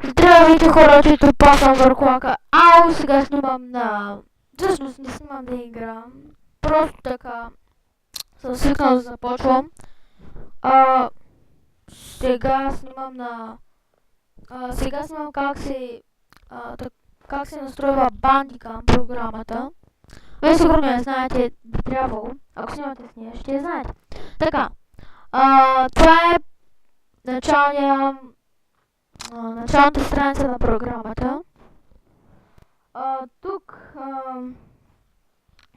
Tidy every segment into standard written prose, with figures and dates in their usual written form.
Здравейте хора, чето пак съм върху лака. Сега снимам на... Всъщност не снимам да играм. Просто така съм свикнал да започвам. Сега снимам на... Сега снимам как се настройва Bandicam програмата. Вие сигурно не знаете, би трябвало. Ако снимате с нея, ще я знаете. Така. Това е началната страница на програмата. Тук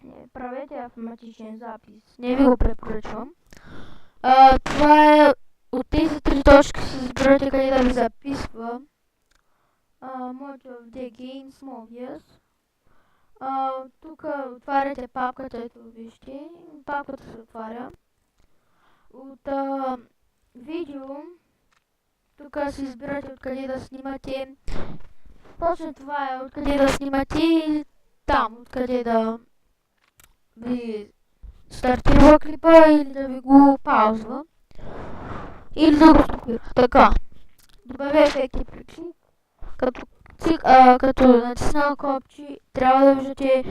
не правете автоматичен запис. Не ви го препоръчвам. Това е от тези три точки си изберете къде да ви записва. Моето в The Game Small Yes. Тук отваряте папката, ето вижте. Папката се отваря. От видео тук си избирате откъде да снимате. Точно това е откъде да снимате и там откъде да ви стартира клипа или да ви го паузва. Или да го стопира. Така. Добавя ефекти при клик. Като натисна копче, трябва да виждате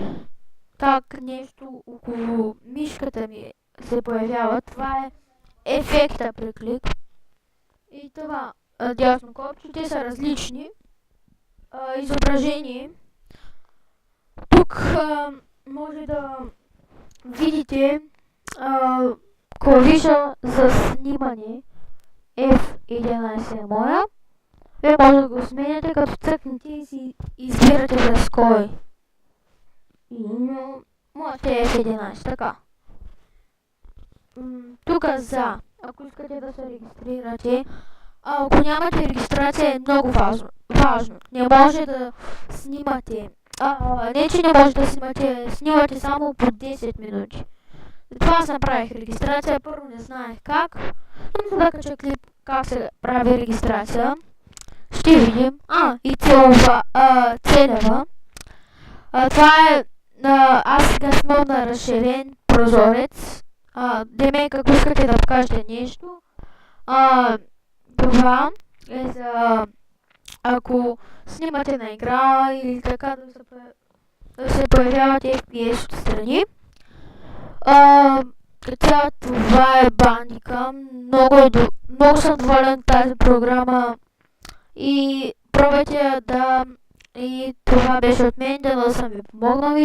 как нещо около мишката ми се появява. Това е ефекта при клик. И това дясно копче, те са различни. Изображение. Тук може да видите клавиша за снимане F11 е моя. Вие може да го сменяте като цъкнете и си избирате за кой. Моята е F11, така. Тук за, ако искате да се регистрирате, ако нямате регистрация е много важно. Не може да снимате. Не че не може да снимате само по 10 минути. Това аз направих регистрация, първо не знаех как. Но да кача клип как се прави регистрация. Ще видим. И целева. Това е... Аз сега снимам на разширен прозорец. Демек, ако искате да покажете нещо. Това е за... Ако снимате на игра или така да се появяват FPS отстрани. Това е Bandicam. Много съм доволен тази програма. И пробвайте и това беше от мен, да съм ви помогнал.